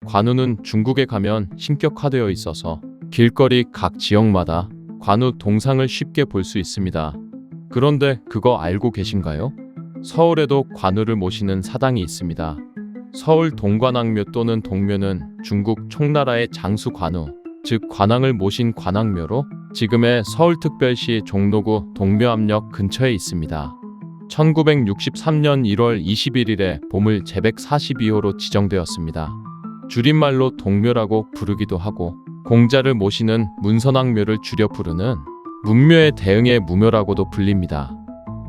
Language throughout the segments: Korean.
관우는 중국에 가면 신격화되어 있어서 길거리 각 지역마다 관우 동상을 쉽게 볼 수 있습니다. 그런데 그거 알고 계신가요? 서울에도 관우를 모시는 사당이 있습니다. 서울 동관왕묘 또는 동묘는 중국 총나라의 장수 관우, 즉 관왕을 모신 관왕묘로 지금의 서울특별시 종로구 동묘암역 근처에 있습니다. 1963년 1월 21일에 보물 제142호로 지정되었습니다. 줄임말로 동묘라고 부르기도 하고 공자를 모시는 문선왕묘를 줄여 부르는 문묘에 대응해 무묘라고도 불립니다.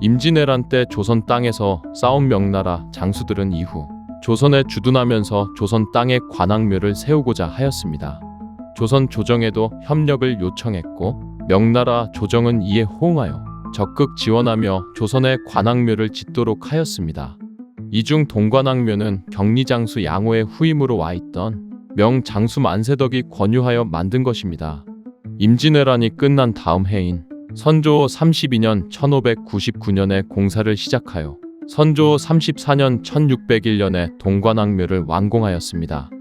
임진왜란 때 조선 땅에서 싸운 명나라 장수들은 이후 조선에 주둔하면서 조선 땅에 관왕묘를 세우고자 하였습니다. 조선 조정에도 협력을 요청했고 명나라 조정은 이에 호응하여 적극 지원하며 조선의 관왕묘를 짓도록 하였습니다. 이중 동관왕묘는 경리장수 양호의 후임으로 와 있던 명장수 만세덕이 권유하여 만든 것입니다. 임진왜란이 끝난 다음 해인 선조 32년 1599년에 공사를 시작하여 선조 34년 1601년에 동관왕묘를 완공하였습니다.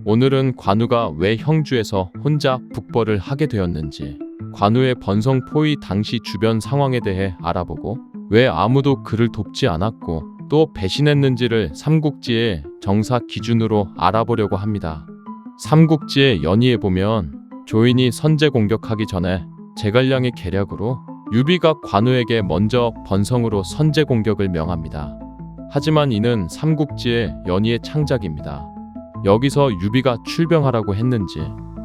오늘은 관우가 왜 형주에서 혼자 북벌을 하게 되었는지, 관우의 번성 포위 당시 주변 상황에 대해 알아보고 왜 아무도 그를 돕지 않았고 또 배신했는지를 삼국지의 정사 기준으로 알아보려고 합니다. 삼국지의 연의에 보면 조인이 선제 공격하기 전에 제갈량의 계략으로 유비가 관우에게 먼저 번성으로 선제 공격을 명합니다. 하지만 이는 삼국지의 연의의 창작입니다. 여기서 유비가 출병하라고 했는지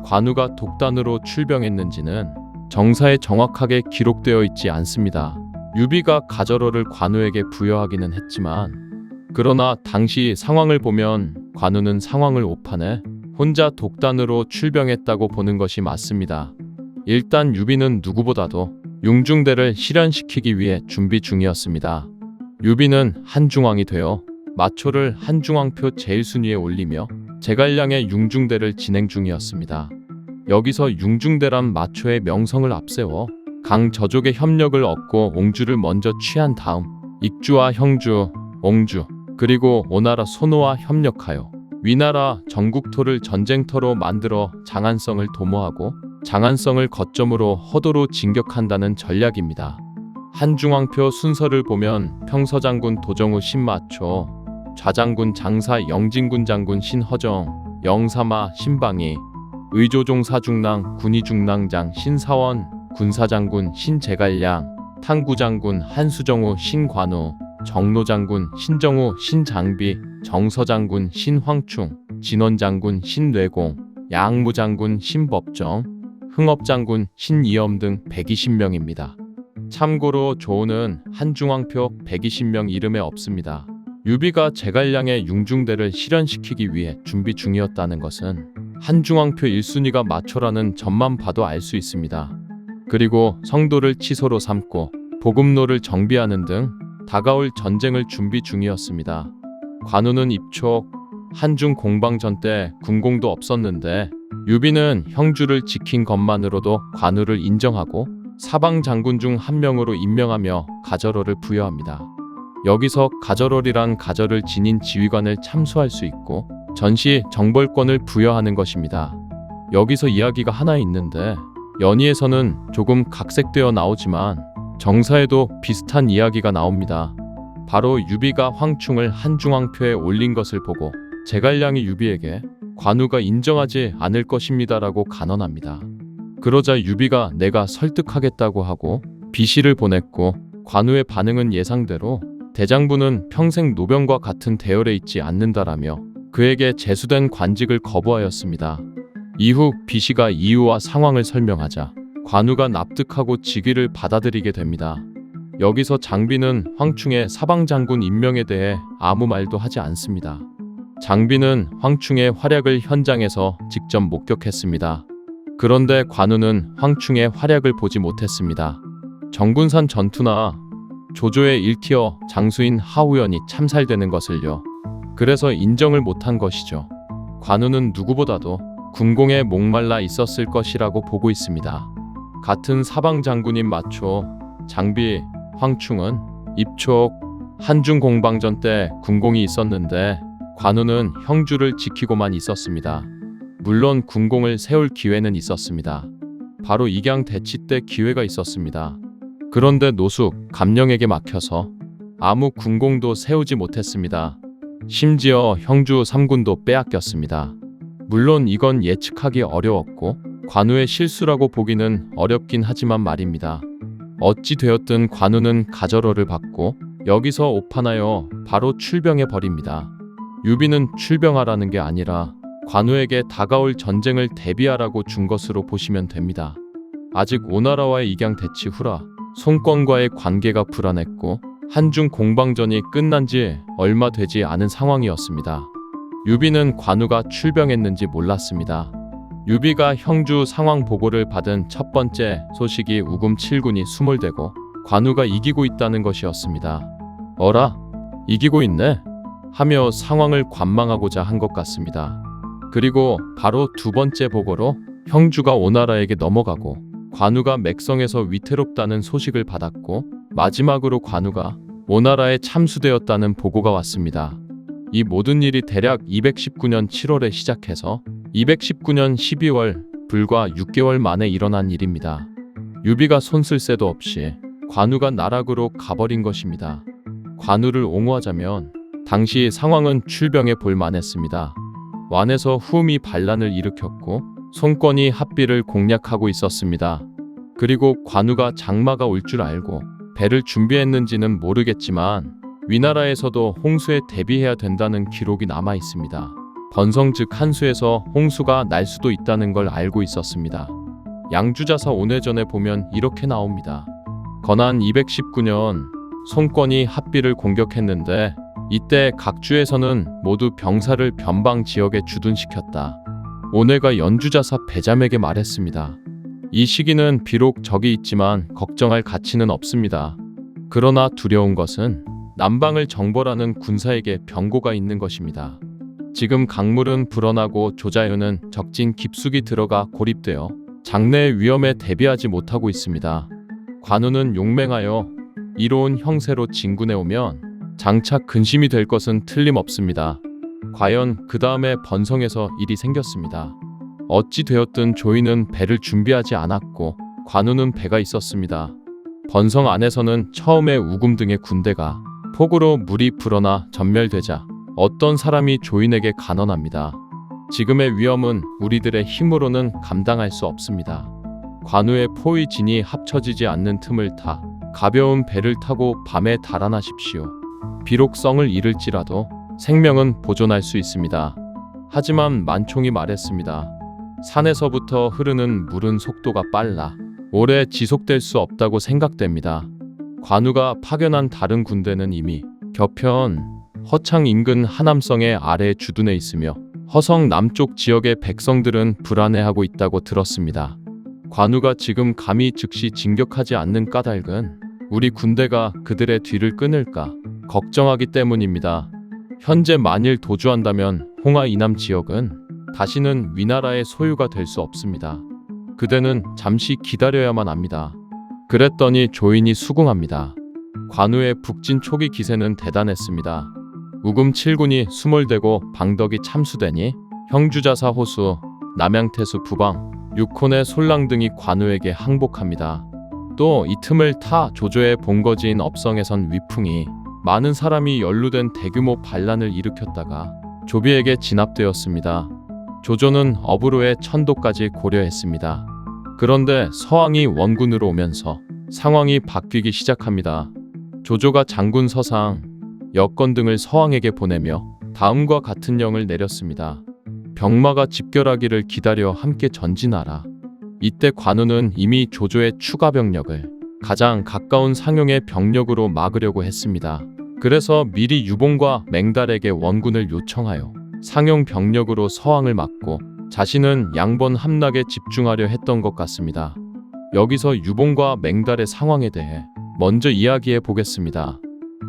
관우가 독단으로 출병했는지는 정사에 정확하게 기록되어 있지 않습니다. 유비가 가저로를 관우에게 부여하기는 했지만 그러나 당시 상황을 보면 관우는 상황을 오판해 혼자 독단으로 출병했다고 보는 것이 맞습니다. 일단 유비는 누구보다도 융중대를 실현시키기 위해 준비 중이었습니다. 유비는 한중왕이 되어 마초를 한중왕표 제1순위에 올리며 제갈량의 융중대를 진행 중이었습니다. 여기서 융중대란 마초의 명성을 앞세워 강저족의 협력을 얻고 옹주를 먼저 취한 다음 익주와 형주, 옹주, 그리고 오나라 소노와 협력하여 위나라 전국토를 전쟁터로 만들어 장안성을 도모하고 장안성을 거점으로 허도로 진격한다는 전략입니다. 한중왕표 순서를 보면 평서장군 도정우 신마초, 좌장군 장사 영진군 장군 신허정, 영사마 신방이, 의조종 사중랑 군의중랑장 신사원, 군사장군 신제갈량, 탕구장군 한수정우 신관우, 정로장군 신정우 신장비, 정서장군 신황충, 진원장군 신뇌공, 양무장군 신법정, 흥업장군 신이엄 등 120명입니다. 참고로 조우는 한중왕표 120명 이름에 없습니다. 유비가 제갈량의 융중대를 실현시키기 위해 준비 중이었다는 것은 한중왕표 1순위가 마초라는 점만 봐도 알 수 있습니다. 그리고 성도를 치소로 삼고 보급로를 정비하는 등 다가올 전쟁을 준비 중이었습니다. 관우는 입촉, 한중 공방전 때 군공도 없었는데 유비는 형주를 지킨 것만으로도 관우를 인정하고 사방 장군 중 한 명으로 임명하며 가저로를 부여합니다. 여기서 가저롤이란 가저를 지닌 지휘관을 참수할 수 있고 전시 정벌권을 부여하는 것입니다. 여기서 이야기가 하나 있는데 연의에서는 조금 각색되어 나오지만 정사에도 비슷한 이야기가 나옵니다. 바로 유비가 황충을 한중왕표에 올린 것을 보고 제갈량이 유비에게 관우가 인정하지 않을 것입니다라고 간언합니다. 그러자 유비가 내가 설득하겠다고 하고 비시를 보냈고 관우의 반응은 예상대로 대장부는 평생 노병과 같은 대열에 있지 않는다라며 그에게 제수된 관직을 거부하였습니다. 이후 비시가 이유와 상황을 설명하자 관우가 납득하고 직위를 받아들이게 됩니다. 여기서 장비는 황충의 사방장군 임명에 대해 아무 말도 하지 않습니다. 장비는 황충의 활약을 현장에서 직접 목격했습니다. 그런데 관우는 황충의 활약을 보지 못했습니다. 정군산 전투나 조조의 1티어 장수인 하우연이 참살되는 것을요. 그래서 인정을 못한 것이죠. 관우는 누구보다도 군공에 목말라 있었을 것이라고 보고 있습니다. 같은 사방장군인 마초, 장비, 황충은 입촉, 한중 공방전 때 군공이 있었는데 관우는 형주를 지키고만 있었습니다. 물론 군공을 세울 기회는 있었습니다. 바로 익양 대치 때 기회가 있었습니다. 그런데 노숙, 감령에게 막혀서 아무 군공도 세우지 못했습니다. 심지어 형주 3군도 빼앗겼습니다. 물론 이건 예측하기 어려웠고 관우의 실수라고 보기는 어렵긴 하지만 말입니다. 어찌 되었든 관우는 가절호를 받고 여기서 오판하여 바로 출병해 버립니다. 유비는 출병하라는 게 아니라 관우에게 다가올 전쟁을 대비하라고 준 것으로 보시면 됩니다. 아직 오나라와의 익양 대치 후라 송권과의 관계가 불안했고 한중 공방전이 끝난 지 얼마 되지 않은 상황이었습니다. 유비는 관우가 출병했는지 몰랐습니다. 유비가 형주 상황 보고를 받은 첫 번째 소식이 우금 7군이 수몰되고 관우가 이기고 있다는 것이었습니다. 어라? 이기고 있네? 하며 상황을 관망하고자 한 것 같습니다. 그리고 바로 두 번째 보고로 형주가 오나라에게 넘어가고 관우가 맥성에서 위태롭다는 소식을 받았고 마지막으로 관우가 오나라에 참수되었다는 보고가 왔습니다. 이 모든 일이 대략 219년 7월에 시작해서 219년 12월 불과 6개월 만에 일어난 일입니다. 유비가 손쓸 새도 없이 관우가 나락으로 가버린 것입니다. 관우를 옹호하자면 당시 상황은 출병해 볼 만했습니다. 완에서 후음이 반란을 일으켰고 송권이 합비를 공략하고 있었습니다. 그리고 관우가 장마가 올 줄 알고 배를 준비했는지는 모르겠지만 위나라에서도 홍수에 대비해야 된다는 기록이 남아 있습니다. 번성 즉 한수에서 홍수가 날 수도 있다는 걸 알고 있었습니다. 양주자사 온해전에 보면 이렇게 나옵니다. 건한 219년 송권이 합비를 공격했는데 이때 각 주에서는 모두 병사를 변방 지역에 주둔시켰다. 온해가 연주자사 배잠에게 말했습니다. 이 시기는 비록 적이 있지만 걱정할 가치는 없습니다. 그러나 두려운 것은 남방을 정벌하는 군사에게 병고가 있는 것입니다. 지금 강물은 불어나고 조자유는 적진 깊숙이 들어가 고립되어 장래의 위험에 대비하지 못하고 있습니다. 관우는 용맹하여 이로운 형세로 진군해 오면 장차 근심이 될 것은 틀림없습니다. 과연 그 다음에 번성에서 일이 생겼습니다. 어찌 되었든 조이는 배를 준비하지 않았고 관우는 배가 있었습니다. 번성 안에서는 처음에 우금 등의 군대가 폭우로 물이 불어나 전멸되자 어떤 사람이 조인에게 간언합니다. 지금의 위험은 우리들의 힘으로는 감당할 수 없습니다. 관우의 포의 진이 합쳐지지 않는 틈을 타 가벼운 배를 타고 밤에 달아나십시오. 비록 성을 잃을지라도 생명은 보존할 수 있습니다. 하지만 만총이 말했습니다. 산에서부터 흐르는 물은 속도가 빨라 오래 지속될 수 없다고 생각됩니다. 관우가 파견한 다른 군대는 이미 겨편, 허창 인근 하남성의 아래에 주둔해 있으며 허성 남쪽 지역의 백성들은 불안해하고 있다고 들었습니다. 관우가 지금 감히 즉시 진격하지 않는 까닭은 우리 군대가 그들의 뒤를 끊을까 걱정하기 때문입니다. 현재 만일 도주한다면 홍하 이남 지역은 다시는 위나라의 소유가 될 수 없습니다. 그대는 잠시 기다려야만 합니다. 그랬더니 조인이 수긍합니다. 관우의 북진 초기 기세는 대단했습니다. 우금 7군이 수몰되고 방덕이 참수되니 형주자사 호수, 남양태수 부방, 육혼의 솔랑 등이 관우에게 항복합니다. 또 이 틈을 타 조조의 본거지인 업성에선 위풍이 많은 사람이 연루된 대규모 반란을 일으켰다가 조비에게 진압되었습니다. 조조는 업으로의 천도까지 고려했습니다. 그런데 서왕이 원군으로 오면서 상황이 바뀌기 시작합니다. 조조가 장군 서상, 여건 등을 서왕에게 보내며 다음과 같은 영을 내렸습니다. 병마가 집결하기를 기다려 함께 전진하라. 이때 관우는 이미 조조의 추가 병력을 가장 가까운 상용의 병력으로 막으려고 했습니다. 그래서 미리 유봉과 맹달에게 원군을 요청하여 상용 병력으로 서왕을 막고 자신은 양번 함락에 집중하려 했던 것 같습니다. 여기서 유봉과 맹달의 상황에 대해 먼저 이야기해 보겠습니다.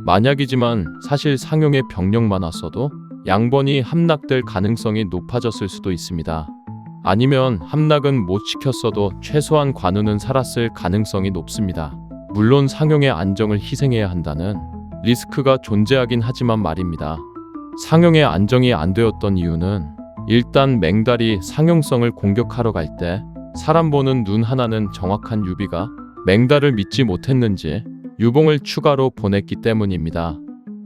만약이지만 사실 상용의 병력만 왔어도 양번이 함락될 가능성이 높아졌을 수도 있습니다. 아니면 함락은 못 시켰어도 최소한 관우는 살았을 가능성이 높습니다. 물론 상용의 안정을 희생해야 한다는 리스크가 존재하긴 하지만 말입니다. 상용의 안정이 안 되었던 이유는 일단 맹달이 상용성을 공격하러 갈 때 사람 보는 눈 하나는 정확한 유비가 맹달을 믿지 못했는지 유봉을 추가로 보냈기 때문입니다.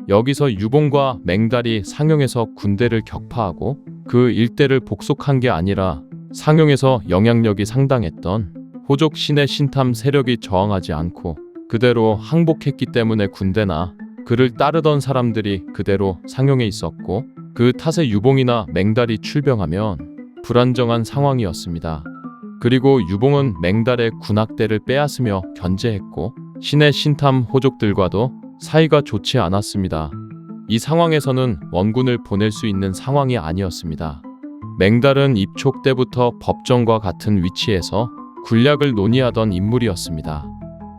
여기서 유봉과 맹달이 상용에서 군대를 격파하고 그 일대를 복속한 게 아니라 상용에서 영향력이 상당했던 호족 신의 신탐 세력이 저항하지 않고 그대로 항복했기 때문에 군대나 그를 따르던 사람들이 그대로 상용에 있었고 그 탓에 유봉이나 맹달이 출병하면 불안정한 상황이었습니다. 그리고 유봉은 맹달의 군악대를 빼앗으며 견제했고 신의 신탐 호족들과도 사이가 좋지 않았습니다. 이 상황에서는 원군을 보낼 수 있는 상황이 아니었습니다. 맹달은 입촉 때부터 법정과 같은 위치에서 군략을 논의하던 인물이었습니다.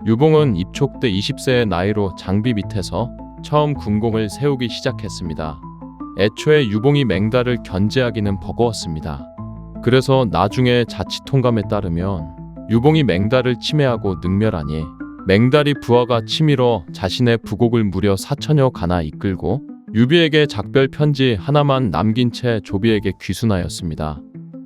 유봉은 입촉 때 20세의 나이로 장비 밑에서 처음 군공을 세우기 시작했습니다. 애초에 유봉이 맹달을 견제하기는 버거웠습니다. 그래서 나중에 자치통감에 따르면 유봉이 맹달을 침해하고 능멸하니 맹달이 부하가 치밀어 자신의 부곡을 무려 4천여 가나 이끌고 유비에게 작별 편지 하나만 남긴 채 조비에게 귀순하였습니다.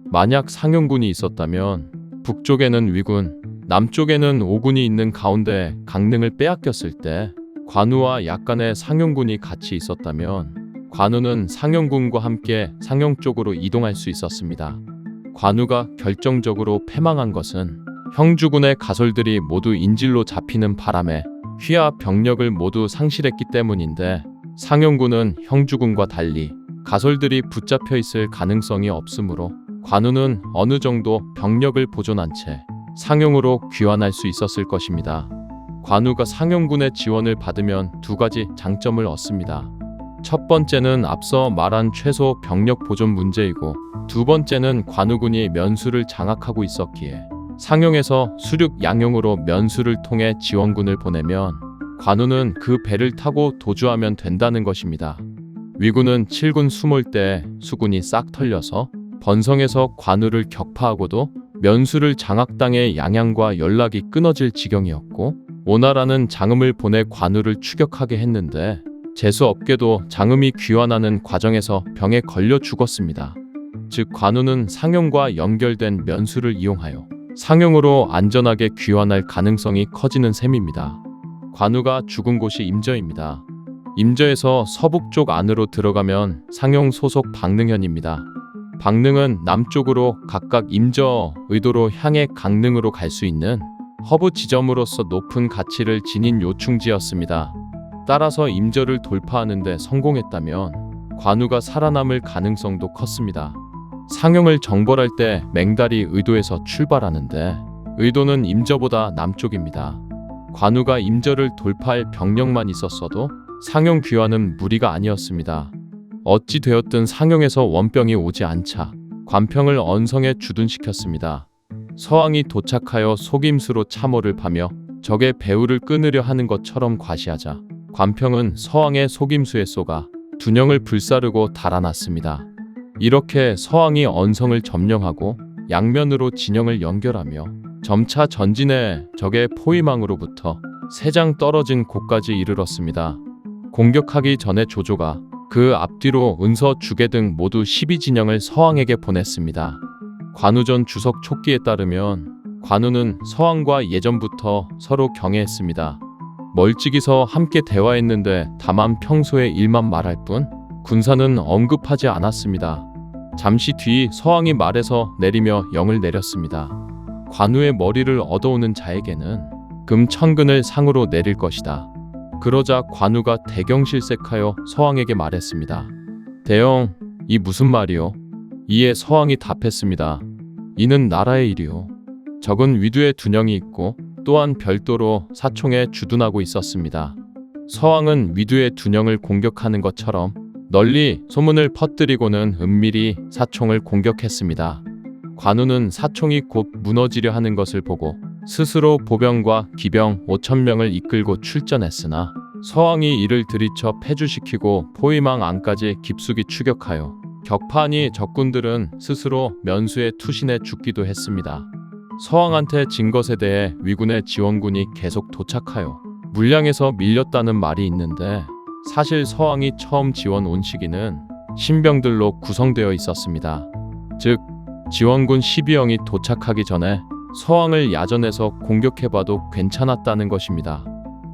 만약 상용군이 있었다면 북쪽에는 위군, 남쪽에는 오군이 있는 가운데 강릉을 빼앗겼을 때 관우와 약간의 상용군이 같이 있었다면 관우는 상용군과 함께 상용 쪽으로 이동할 수 있었습니다. 관우가 결정적으로 패망한 것은 형주군의 가솔들이 모두 인질로 잡히는 바람에 휘하 병력을 모두 상실했기 때문인데 상용군은 형주군과 달리 가솔들이 붙잡혀 있을 가능성이 없으므로 관우는 어느 정도 병력을 보존한 채 상용으로 귀환할 수 있었을 것입니다. 관우가 상용군의 지원을 받으면 두 가지 장점을 얻습니다. 첫 번째는 앞서 말한 최소 병력 보존 문제이고 두 번째는 관우군이 면수를 장악하고 있었기에 상용에서 수륙 양용으로 면수를 통해 지원군을 보내면 관우는 그 배를 타고 도주하면 된다는 것입니다. 위군은 7군 수몰 때 수군이 싹 털려서 번성에서 관우를 격파하고도 면수를 장악당해 양양과 연락이 끊어질 지경이었고 오나라는 장음을 보내 관우를 추격하게 했는데 재수없게도 장음이 귀환하는 과정에서 병에 걸려 죽었습니다. 즉 관우는 상용과 연결된 면수를 이용하여 상용으로 안전하게 귀환할 가능성이 커지는 셈입니다. 관우가 죽은 곳이 임저입니다. 임저에서 서북쪽 안으로 들어가면 상용 소속 박능현입니다. 박능은 남쪽으로 각각 임저 의도로 향해 강릉으로 갈 수 있는 허브 지점으로서 높은 가치를 지닌 요충지였습니다. 따라서 임저를 돌파하는 데 성공했다면 관우가 살아남을 가능성도 컸습니다. 상용을 정벌할 때 맹달이 의도에서 출발하는데 의도는 임저보다 남쪽입니다. 관우가 임저를 돌파할 병력만 있었어도 상용 귀환은 무리가 아니었습니다. 어찌 되었든 상용에서 원병이 오지 않자 관평을 언성에 주둔시켰습니다. 서왕이 도착하여 속임수로 참호를 파며 적의 배후를 끊으려 하는 것처럼 과시하자 관평은 서왕의 속임수에 쏘가 둔영을 불사르고 달아났습니다. 이렇게 서왕이 언성을 점령하고 양면으로 진영을 연결하며 점차 전진해 적의 포위망으로부터 3장 떨어진 곳까지 이르렀습니다. 공격하기 전에 조조가 그 앞뒤로 은서, 주계 등 모두 12진영을 서왕에게 보냈습니다. 관우전 주석 촉기에 따르면 관우는 서왕과 예전부터 서로 경애했습니다. 멀찍이서 함께 대화했는데 다만 평소의 일만 말할 뿐 군사는 언급하지 않았습니다. 잠시 뒤 서왕이 말에서 내리며 영을 내렸습니다. 관우의 머리를 얻어오는 자에게는 금 1000근을 상으로 내릴 것이다. 그러자 관우가 대경실색하여 서왕에게 말했습니다. 대영, 이 무슨 말이오? 이에 서왕이 답했습니다. 이는 나라의 일이오. 적은 위두에 둔영이 있고 또한 별도로 사총에 주둔하고 있었습니다. 서왕은 위두의 둔영을 공격하는 것처럼 널리 소문을 퍼뜨리고는 은밀히 사총을 공격했습니다. 관우는 사총이 곧 무너지려 하는 것을 보고 스스로 보병과 기병 5000명을 이끌고 출전했으나 서왕이 이를 들이쳐 폐주시키고 포위망 안까지 깊숙이 추격하여 격파하니 적군들은 스스로 면수에 투신해 죽기도 했습니다. 서왕한테 진 것에 대해 위군의 지원군이 계속 도착하여 물량에서 밀렸다는 말이 있는데 사실 서왕이 처음 지원 온 시기는 신병들로 구성되어 있었습니다. 즉 지원군 12형이 도착하기 전에 서왕을 야전에서 공격해봐도 괜찮았다는 것입니다.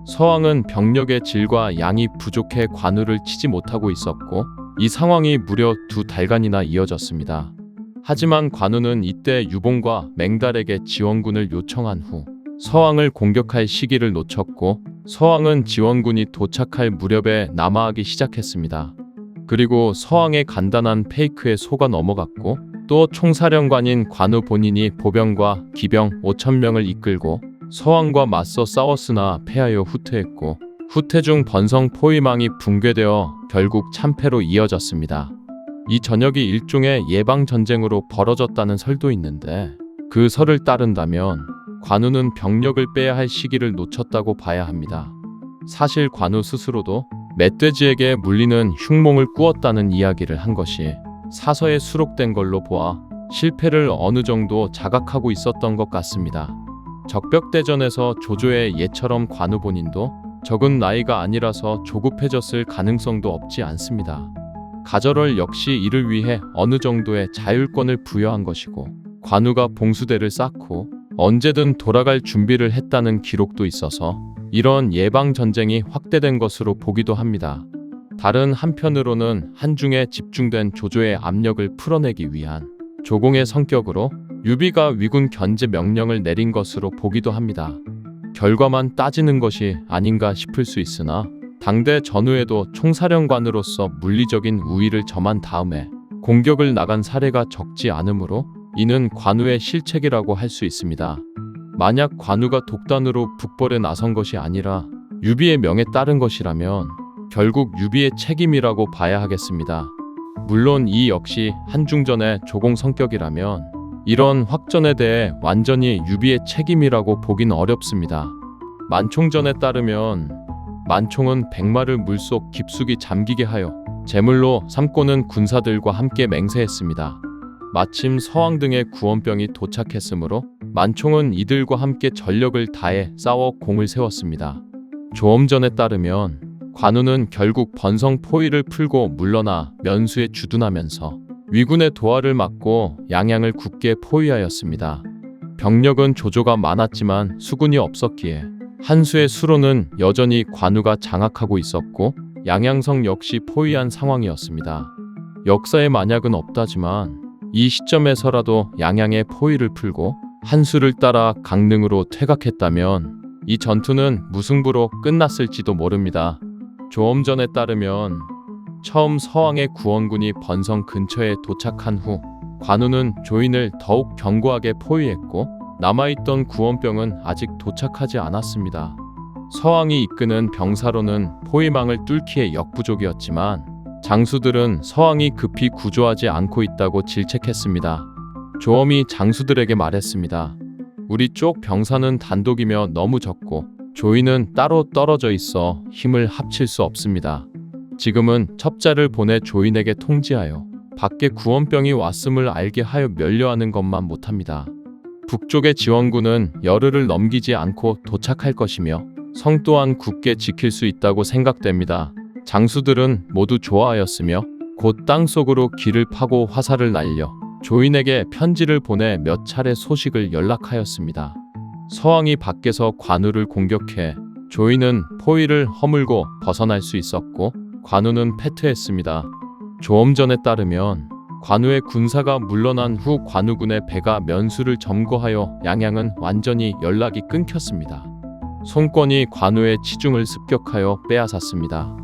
서왕은 병력의 질과 양이 부족해 관우를 치지 못하고 있었고 이 상황이 무려 2달간이나 이어졌습니다. 하지만 관우는 이때 유봉과 맹달에게 지원군을 요청한 후 서왕을 공격할 시기를 놓쳤고 서왕은 지원군이 도착할 무렵에 남하하기 시작했습니다. 그리고 서왕의 간단한 페이크에 속아 넘어갔고 또 총사령관인 관우 본인이 보병과 기병 5,000명을 이끌고 서왕과 맞서 싸웠으나 패하여 후퇴했고 후퇴 중 번성 포위망이 붕괴되어 결국 참패로 이어졌습니다. 이 전역이 일종의 예방전쟁으로 벌어졌다는 설도 있는데 그 설을 따른다면 관우는 병력을 빼야 할 시기를 놓쳤다고 봐야 합니다. 사실 관우 스스로도 멧돼지에게 물리는 흉몽을 꾸었다는 이야기를 한 것이 사서에 수록된 걸로 보아 실패를 어느 정도 자각하고 있었던 것 같습니다. 적벽대전에서 조조의 예처럼 관우 본인도 적은 나이가 아니라서 조급해졌을 가능성도 없지 않습니다. 가절월 역시 이를 위해 어느 정도의 자율권을 부여한 것이고 관우가 봉수대를 쌓고 언제든 돌아갈 준비를 했다는 기록도 있어서 이런 예방전쟁이 확대된 것으로 보기도 합니다. 다른 한편으로는 한중에 집중된 조조의 압력을 풀어내기 위한 조공의 성격으로 유비가 위군 견제 명령을 내린 것으로 보기도 합니다. 결과만 따지는 것이 아닌가 싶을 수 있으나 당대 전후에도 총사령관으로서 물리적인 우위를 점한 다음에 공격을 나간 사례가 적지 않으므로 이는 관우의 실책이라고 할 수 있습니다. 만약 관우가 독단으로 북벌에 나선 것이 아니라 유비의 명에 따른 것이라면 결국 유비의 책임이라고 봐야 하겠습니다. 물론 이 역시 한중전의 조공 성격이라면 이런 확전에 대해 완전히 유비의 책임이라고 보긴 어렵습니다. 만총전에 따르면 만총은 백마를 물속 깊숙이 잠기게 하여 제물로 삼고는 군사들과 함께 맹세했습니다. 마침 서왕 등의 구원병이 도착했으므로 만총은 이들과 함께 전력을 다해 싸워 공을 세웠습니다. 조엄전에 따르면 관우는 결국 번성 포위를 풀고 물러나 면수에 주둔하면서 위군의 도하를 막고 양양을 굳게 포위하였습니다. 병력은 조조가 많았지만 수군이 없었기에 한수의 수로는 여전히 관우가 장악하고 있었고 양양성 역시 포위한 상황이었습니다. 역사에 만약은 없다지만 이 시점에서라도 양양의 포위를 풀고 한수를 따라 강릉으로 퇴각했다면 이 전투는 무승부로 끝났을지도 모릅니다. 조엄전에 따르면 처음 서왕의 구원군이 번성 근처에 도착한 후 관우는 조인을 더욱 견고하게 포위했고 남아있던 구원병은 아직 도착하지 않았습니다. 서왕이 이끄는 병사로는 포위망을 뚫기에 역부족이었지만 장수들은 서왕이 급히 구조하지 않고 있다고 질책했습니다. 조엄이 장수들에게 말했습니다. 우리 쪽 병사는 단독이며 너무 적고 조인은 따로 떨어져 있어 힘을 합칠 수 없습니다. 지금은 첩자를 보내 조인에게 통지하여 밖에 구원병이 왔음을 알게 하여 면려하는 것만 못합니다. 북쪽의 지원군은 열흘을 넘기지 않고 도착할 것이며 성 또한 굳게 지킬 수 있다고 생각됩니다. 장수들은 모두 좋아하였으며 곧 땅속으로 길을 파고 화살을 날려 조인에게 편지를 보내 몇 차례 소식을 연락하였습니다. 서왕이 밖에서 관우를 공격해 조인은 포위를 허물고 벗어날 수 있었고 관우는 패퇴했습니다. 조엄전에 따르면 관우의 군사가 물러난 후 관우군의 배가 면수를 점거하여 양양은 완전히 연락이 끊겼습니다. 송권이 관우의 치중을 습격하여 빼앗았습니다.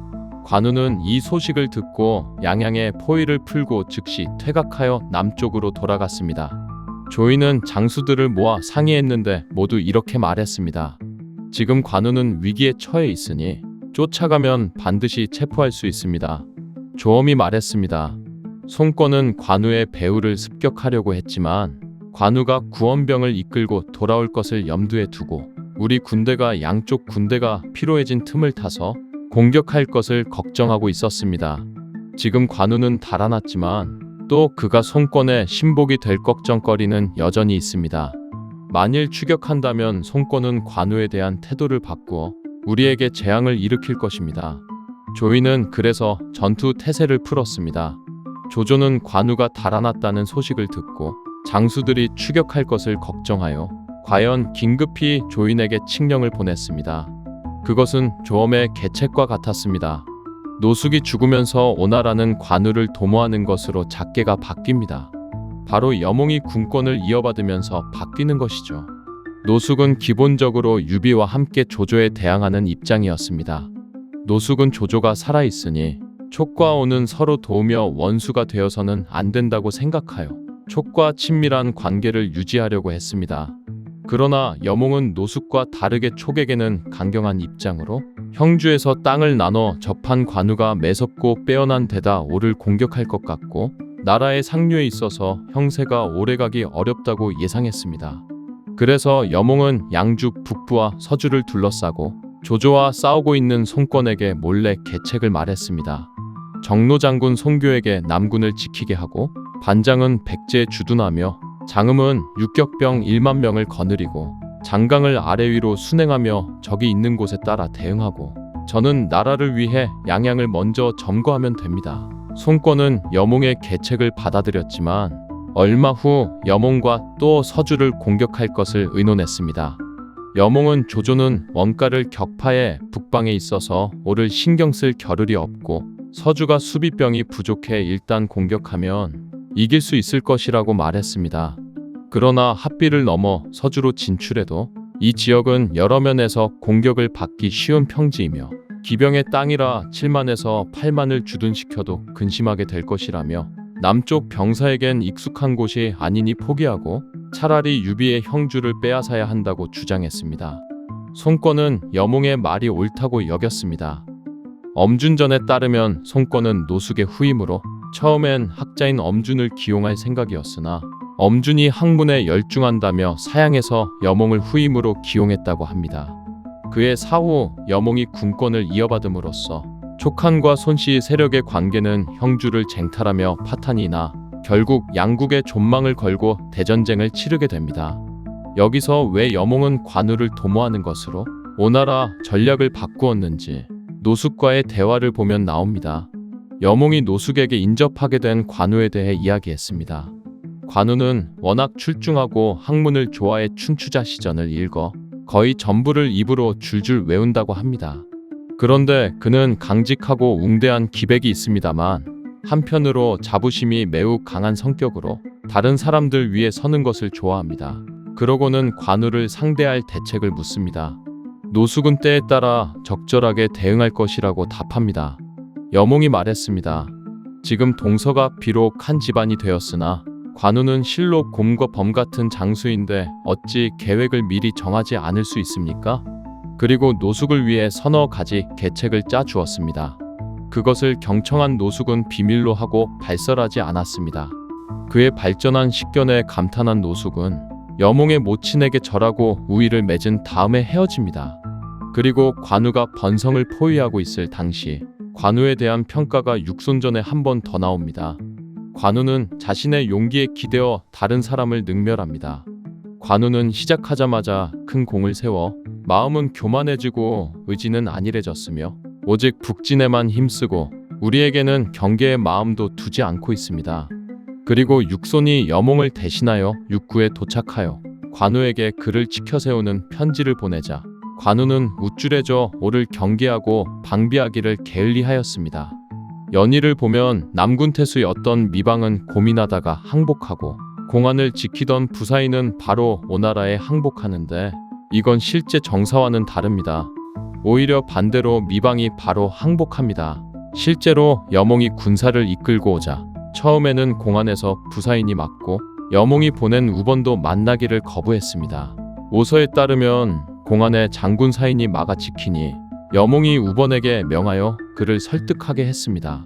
관우는 이 소식을 듣고 양양의 포위를 풀고 즉시 퇴각하여 남쪽으로 돌아갔습니다. 조인은 장수들을 모아 상의했는데 모두 이렇게 말했습니다. 지금 관우는 위기에 처해 있으니 쫓아가면 반드시 체포할 수 있습니다. 조엄이 말했습니다. 송권은 관우의 배후를 습격하려고 했지만 관우가 구원병을 이끌고 돌아올 것을 염두에 두고 우리 군대가 양쪽 군대가 피로해진 틈을 타서 공격할 것을 걱정하고 있었습니다. 지금 관우는 달아났지만 또 그가 송권의 신복이 될 걱정거리는 여전히 있습니다. 만일 추격한다면 송권은 관우에 대한 태도를 바꾸어 우리에게 재앙을 일으킬 것입니다. 조이는 그래서 전투 태세를 풀었습니다. 조조는 관우가 달아났다는 소식을 듣고 장수들이 추격할 것을 걱정하여 과연 긴급히 조인에게 칙령을 보냈습니다. 그것은 조엄의 계책과 같았습니다. 노숙이 죽으면서 오나라는 관우를 도모하는 것으로 작계가 바뀝니다. 바로 여몽이 군권을 이어받으면서 바뀌는 것이죠. 노숙은 기본적으로 유비와 함께 조조에 대항하는 입장이었습니다. 노숙은 조조가 살아있으니 촉과 오는 서로 도우며 원수가 되어서는 안 된다고 생각하여 촉과 친밀한 관계를 유지하려고 했습니다. 그러나 여몽은 노숙과 다르게 촉에게는 강경한 입장으로 형주에서 땅을 나눠 접한 관우가 매섭고 빼어난 데다 오를 공격할 것 같고 나라의 상류에 있어서 형세가 오래가기 어렵다고 예상했습니다. 그래서 여몽은 양주 북부와 서주를 둘러싸고 조조와 싸우고 있는 송권에게 몰래 계책을 말했습니다. 정노장군 송교에게 남군을 지키게 하고 반장은 백제에 주둔하며 장음은 육격병 1만 명을 거느리고 장강을 아래 위로 순행하며 적이 있는 곳에 따라 대응하고 저는 나라를 위해 양양을 먼저 점거하면 됩니다. 송권은 여몽의 계책을 받아들였지만 얼마 후 여몽과 또 서주를 공격할 것을 의논했습니다. 여몽은 조조는 원가를 격파해 북방에 있어서 오를 신경 쓸 겨를이 없고 서주가 수비병이 부족해 일단 공격하면 이길 수 있을 것이라고 말했습니다. 그러나 합비를 넘어 서주로 진출해도 이 지역은 여러 면에서 공격을 받기 쉬운 평지이며 기병의 땅이라 7만에서 8만을 주둔시켜도 근심하게 될 것이라며 남쪽 병사에겐 익숙한 곳이 아니니 포기하고 차라리 유비의 형주를 빼앗아야 한다고 주장했습니다. 송권은 여몽의 말이 옳다고 여겼습니다. 엄준전에 따르면 송권은 노숙의 후임으로 처음엔 학자인 엄준을 기용할 생각이었으나 엄준이 학문에 열중한다며 사양해서 여몽을 후임으로 기용했다고 합니다. 그의 사후 여몽이 군권을 이어받음으로써 촉한과 손씨 세력의 관계는 형주를 쟁탈하며 파탄이 나 결국 양국의 존망을 걸고 대전쟁을 치르게 됩니다. 여기서 왜 여몽은 관우를 도모하는 것으로 오나라 전략을 바꾸었는지 노숙과의 대화를 보면 나옵니다. 여몽이 노숙에게 인접하게 된 관우에 대해 이야기했습니다. 관우는 워낙 출중하고 학문을 좋아해 춘추자 시전을 읽어 거의 전부를 입으로 줄줄 외운다고 합니다. 그런데 그는 강직하고 웅대한 기백이 있습니다만 한편으로 자부심이 매우 강한 성격으로 다른 사람들 위에 서는 것을 좋아합니다. 그러고는 관우를 상대할 대책을 묻습니다. 노숙은 때에 따라 적절하게 대응할 것이라고 답합니다. 여몽이 말했습니다. 지금 동서가 비록 한 집안이 되었으나 관우는 실로 곰과 범 같은 장수인데 어찌 계획을 미리 정하지 않을 수 있습니까? 그리고 노숙을 위해 서너 가지 계책을 짜 주었습니다. 그것을 경청한 노숙은 비밀로 하고 발설하지 않았습니다. 그의 발전한 식견에 감탄한 노숙은 여몽의 모친에게 절하고 우위를 맺은 다음에 헤어집니다. 그리고 관우가 번성을 포위하고 있을 당시 관우에 대한 평가가 육손전에 한 번 더 나옵니다. 관우는 자신의 용기에 기대어 다른 사람을 능멸합니다. 관우는 시작하자마자 큰 공을 세워 마음은 교만해지고 의지는 안일해졌으며 오직 북진에만 힘쓰고 우리에게는 경계의 마음도 두지 않고 있습니다. 그리고 육손이 여몽을 대신하여 육구에 도착하여 관우에게 그를 치켜세우는 편지를 보내자 관우는 우쭐해져 오를 경계하고 방비하기를 게을리하였습니다. 연희를 보면 남군태수의 어떤 미방은 고민하다가 항복하고 공안을 지키던 부사인은 바로 오나라에 항복하는데 이건 실제 정사와는 다릅니다. 오히려 반대로 미방이 바로 항복합니다. 실제로 여몽이 군사를 이끌고 오자 처음에는 공안에서 부사인이 맞고 여몽이 보낸 우번도 만나기를 거부했습니다. 오서에 따르면 공안의 장군 사인이 막아 지키니 여몽이 우번에게 명하여 그를 설득하게 했습니다.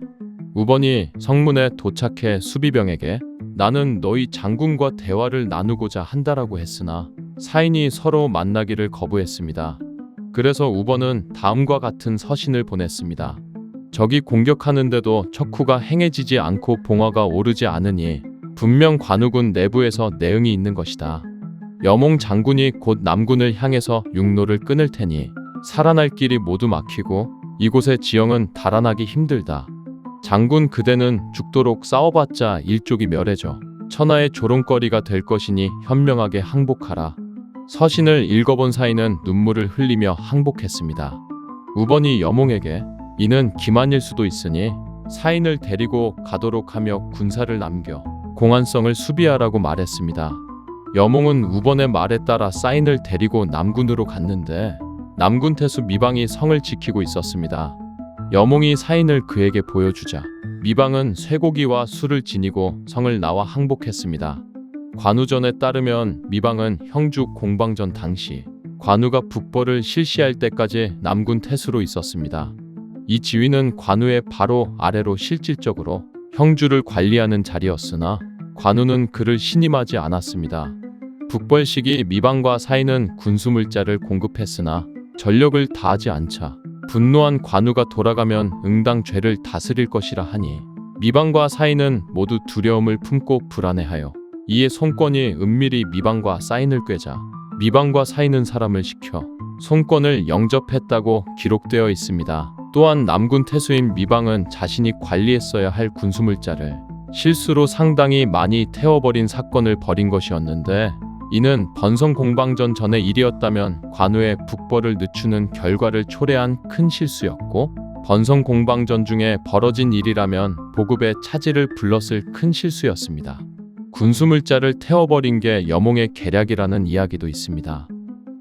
우번이 성문에 도착해 수비병에게 나는 너희 장군과 대화를 나누고자 한다라고 했으나 사인이 서로 만나기를 거부했습니다. 그래서 우번은 다음과 같은 서신을 보냈습니다. 적이 공격하는데도 척후가 행해지지 않고 봉화가 오르지 않으니 분명 관우군 내부에서 내응이 있는 것이다. 여몽 장군이 곧 남군을 향해서 육로를 끊을 테니 살아날 길이 모두 막히고 이곳의 지형은 달아나기 힘들다. 장군 그대는 죽도록 싸워봤자 일족이 멸해져 천하의 조롱거리가 될 것이니 현명하게 항복하라. 서신을 읽어본 사인은 눈물을 흘리며 항복했습니다. 우번이 여몽에게 이는 기만일 수도 있으니 사인을 데리고 가도록 하며 군사를 남겨 공안성을 수비하라고 말했습니다. 여몽은 우번의 말에 따라 사인을 데리고 남군으로 갔는데 남군 태수 미방이 성을 지키고 있었습니다. 여몽이 사인을 그에게 보여주자 미방은 쇠고기와 술을 지니고 성을 나와 항복했습니다. 관우전에 따르면 미방은 형주 공방전 당시 관우가 북벌을 실시할 때까지 남군 태수로 있었습니다. 이 지위는 관우의 바로 아래로 실질적으로 형주를 관리하는 자리였으나 관우는 그를 신임하지 않았습니다. 북벌 시기 미방과 사인은 군수물자를 공급했으나 전력을 다하지 않자 분노한 관우가 돌아가면 응당 죄를 다스릴 것이라 하니 미방과 사인은 모두 두려움을 품고 불안해하여 이에 송권이 은밀히 미방과 사인을 꿰자 미방과 사인은 사람을 시켜 송권을 영접했다고 기록되어 있습니다. 또한 남군 태수인 미방은 자신이 관리했어야 할 군수물자를 실수로 상당히 많이 태워버린 사건을 벌인 것이었는데 이는 번성 공방전 전의 일이었다면 관우의 북벌을 늦추는 결과를 초래한 큰 실수였고 번성 공방전 중에 벌어진 일이라면 보급에 차질을 불렀을 큰 실수였습니다. 군수물자를 태워버린 게 여몽의 계략이라는 이야기도 있습니다.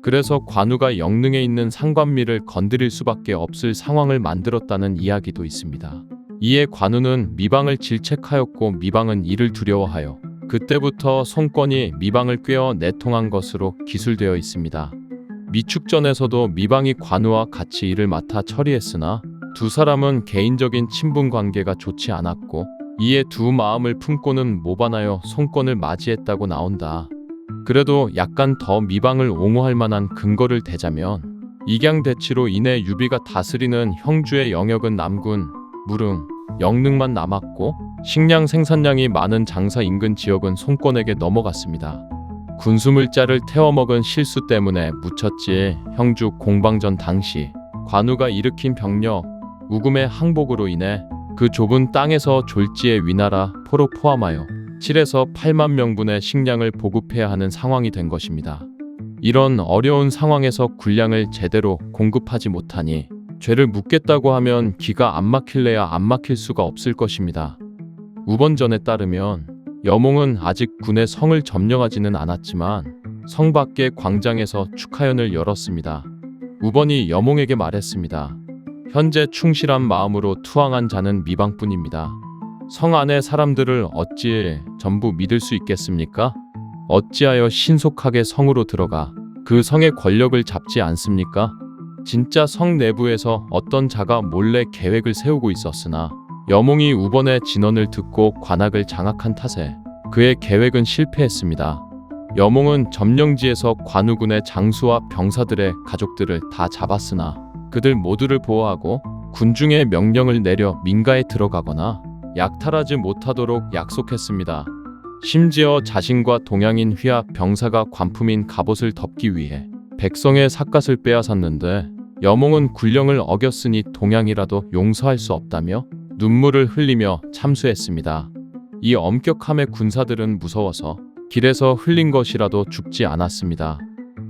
그래서 관우가 영릉에 있는 상관미를 건드릴 수밖에 없을 상황을 만들었다는 이야기도 있습니다. 이에 관우는 미방을 질책하였고 미방은 이를 두려워하여 그때부터 송권이 미방을 꿰어 내통한 것으로 기술되어 있습니다. 미축전에서도 미방이 관우와 같이 일을 맡아 처리했으나 두 사람은 개인적인 친분 관계가 좋지 않았고 이에 두 마음을 품고는 모반하여 송권을 맞이했다고 나온다. 그래도 약간 더 미방을 옹호할 만한 근거를 대자면 익양대치로 인해 유비가 다스리는 형주의 영역은 남군, 무릉, 영릉만 남았고 식량 생산량이 많은 장사 인근 지역은 송권에게 넘어갔습니다. 군수물자를 태워먹은 실수 때문에 묻혔지 형주 공방전 당시 관우가 일으킨 병력, 우금의 항복으로 인해 그 좁은 땅에서 졸지에 위나라, 포로 포함하여 7에서 8만 명분의 식량을 보급해야 하는 상황이 된 것입니다. 이런 어려운 상황에서 군량을 제대로 공급하지 못하니 죄를 묻겠다고 하면 기가 안 막힐래야 안 막힐 수가 없을 것입니다. 우번전에 따르면 여몽은 아직 군의 성을 점령하지는 않았지만 성 밖의 광장에서 축하연을 열었습니다. 우번이 여몽에게 말했습니다. 현재 충실한 마음으로 투항한 자는 미방뿐입니다. 성 안의 사람들을 어찌 전부 믿을 수 있겠습니까? 어찌하여 신속하게 성으로 들어가 그 성의 권력을 잡지 않습니까? 진짜 성 내부에서 어떤 자가 몰래 계획을 세우고 있었으나 여몽이 우번의 진언을 듣고 관악을 장악한 탓에 그의 계획은 실패했습니다. 여몽은 점령지에서 관우군의 장수와 병사들의 가족들을 다 잡았으나 그들 모두를 보호하고 군중의 명령을 내려 민가에 들어가거나 약탈하지 못하도록 약속했습니다. 심지어 자신과 동양인 휘하 병사가 관품인 갑옷을 덮기 위해 백성의 삿갓을 빼앗았는데 여몽은 군령을 어겼으니 동양이라도 용서할 수 없다며 눈물을 흘리며 참수했습니다. 이 엄격함에 군사들은 무서워서 길에서 흘린 것이라도 죽지 않았습니다.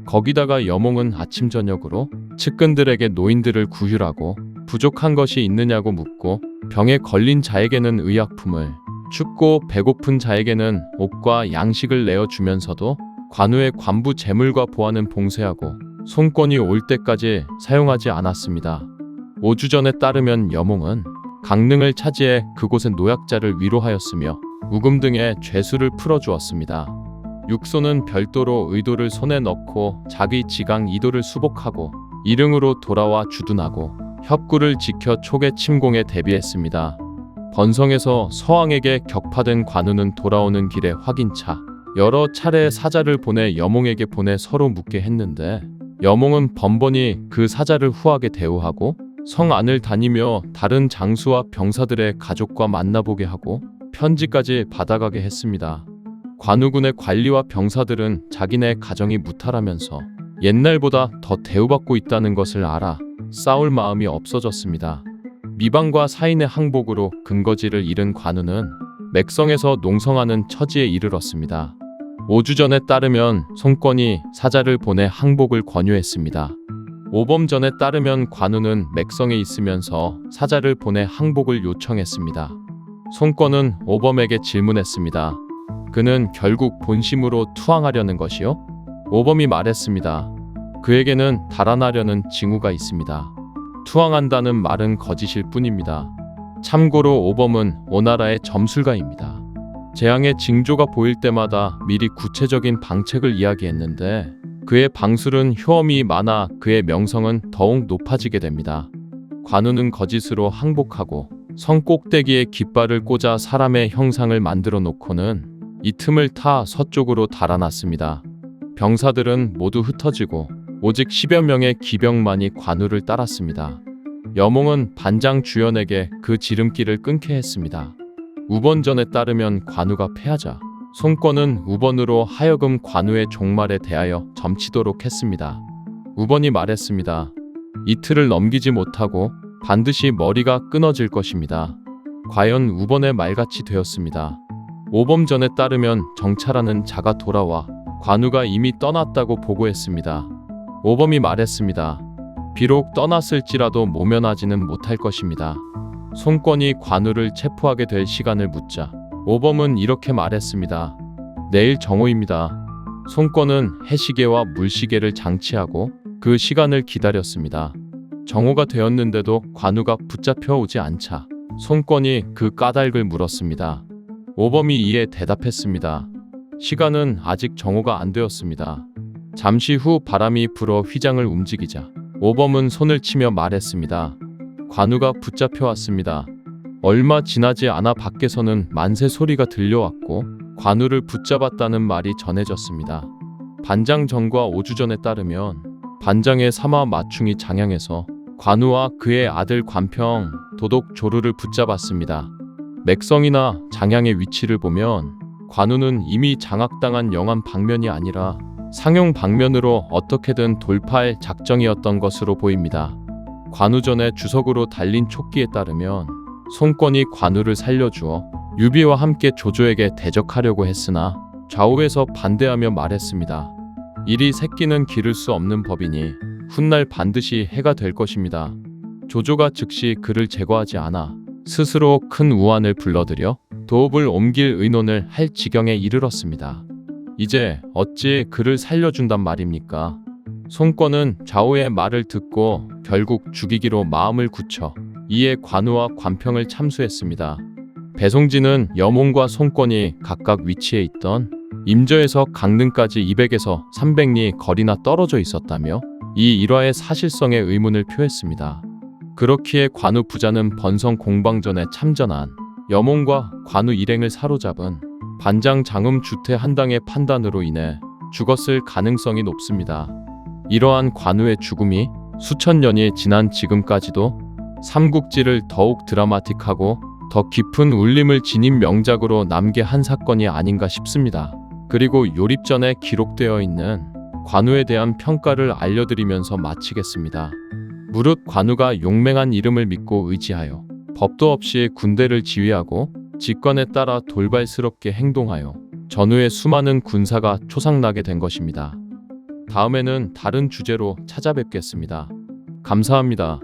거기다가 여몽은 아침 저녁으로 측근들에게 노인들을 구휼하고 부족한 것이 있느냐고 묻고 병에 걸린 자에게는 의약품을, 춥고 배고픈 자에게는 옷과 양식을 내어주면서도 관우의 관부 재물과 보안은 봉쇄하고 송권이 올 때까지 사용하지 않았습니다. 오주전에 따르면 여몽은 강릉을 차지해 그곳의 노약자를 위로하였으며 우금 등의 죄수를 풀어주었습니다. 육소는 별도로 의도를 손에 넣고 자기 지강 이도를 수복하고 일흥으로 돌아와 주둔하고 협구를 지켜 촉의 침공에 대비했습니다. 번성에서 서왕에게 격파된 관우는 돌아오는 길에 확인차 여러 차례 사자를 보내 여몽에게 보내 서로 묻게 했는데 여몽은 번번이 그 사자를 후하게 대우하고 성 안을 다니며 다른 장수와 병사들의 가족과 만나보게 하고 편지까지 받아가게 했습니다. 관우군의 관리와 병사들은 자기네 가정이 무탈하면서 옛날보다 더 대우받고 있다는 것을 알아 싸울 마음이 없어졌습니다. 미방과 사인의 항복으로 근거지를 잃은 관우는 맥성에서 농성하는 처지에 이르렀습니다. 오주전에 따르면 송권이 사자를 보내 항복을 권유했습니다. 오범전에 따르면 관우는 맥성에 있으면서 사자를 보내 항복을 요청했습니다. 송권은 오범에게 질문했습니다. 그는 결국 본심으로 투항하려는 것이요? 오범이 말했습니다. 그에게는 달아나려는 징후가 있습니다. 투항한다는 말은 거짓일 뿐입니다. 참고로 오범은 오나라의 점술가입니다. 재앙의 징조가 보일 때마다 미리 구체적인 방책을 이야기했는데 그의 방술은 효험이 많아 그의 명성은 더욱 높아지게 됩니다. 관우는 거짓으로 항복하고 성 꼭대기에 깃발을 꽂아 사람의 형상을 만들어 놓고는 이 틈을 타 서쪽으로 달아났습니다. 병사들은 모두 흩어지고 오직 10여 명의 기병만이 관우를 따랐습니다. 여몽은 반장 주연에게 그 지름길을 끊게 했습니다. 우번전에 따르면 관우가 패하자 송권은 우번으로 하여금 관우의 종말에 대하여 점치도록 했습니다. 우번이 말했습니다. 이틀을 넘기지 못하고 반드시 머리가 끊어질 것입니다. 과연 우번의 말같이 되었습니다. 오범전에 따르면 정찰하는 자가 돌아와 관우가 이미 떠났다고 보고했습니다. 오범이 말했습니다. 비록 떠났을지라도 모면하지는 못할 것입니다. 송권이 관우를 체포하게 될 시간을 묻자 오범은 이렇게 말했습니다. 내일 정오입니다. 송권은 해시계와 물시계를 장치하고 그 시간을 기다렸습니다. 정오가 되었는데도 관우가 붙잡혀 오지 않자 송권이 그 까닭을 물었습니다. 오범이 이에 대답했습니다. 시간은 아직 정오가 안 되었습니다. 잠시 후 바람이 불어 휘장을 움직이자 오범은 손을 치며 말했습니다. 관우가 붙잡혀 왔습니다. 얼마 지나지 않아 밖에서는 만세 소리가 들려왔고 관우를 붙잡았다는 말이 전해졌습니다. 반장전과 오주전에 따르면 반장의 사마 마충이 장양에서 관우와 그의 아들 관평, 도독 조르를 붙잡았습니다. 맥성이나 장양의 위치를 보면 관우는 이미 장악당한 영안 방면이 아니라 상용 방면으로 어떻게든 돌파할 작정이었던 것으로 보입니다. 관우전의 주석으로 달린 촉기에 따르면 송권이 관우를 살려주어 유비와 함께 조조에게 대적하려고 했으나 좌우에서 반대하며 말했습니다. 이리 새끼는 기를 수 없는 법이니 훗날 반드시 해가 될 것입니다. 조조가 즉시 그를 제거하지 않아 스스로 큰 우환을 불러들여 도읍을 옮길 의논을 할 지경에 이르렀습니다. 이제 어찌 그를 살려준단 말입니까? 송권은 좌우의 말을 듣고 결국 죽이기로 마음을 굳혀 이에 관우와 관평을 참수했습니다. 배송진은 여몽과 송권이 각각 위치해 있던 임저에서 강릉까지 200에서 300리 거리나 떨어져 있었다며 이 일화의 사실성에 의문을 표했습니다. 그렇기에 관우 부자는 번성 공방전에 참전한 여몽과 관우 일행을 사로잡은 반장 장음 주태 한당의 판단으로 인해 죽었을 가능성이 높습니다. 이러한 관우의 죽음이 수천 년이 지난 지금까지도 삼국지를 더욱 드라마틱하고 더 깊은 울림을 지닌 명작으로 남게 한 사건이 아닌가 싶습니다. 그리고 요립전에 기록되어 있는 관우에 대한 평가를 알려드리면서 마치겠습니다. 무릇 관우가 용맹한 이름을 믿고 의지하여 법도 없이 군대를 지휘하고 직권에 따라 돌발스럽게 행동하여 전후에 수많은 군사가 초상나게 된 것입니다. 다음에는 다른 주제로 찾아뵙겠습니다. 감사합니다.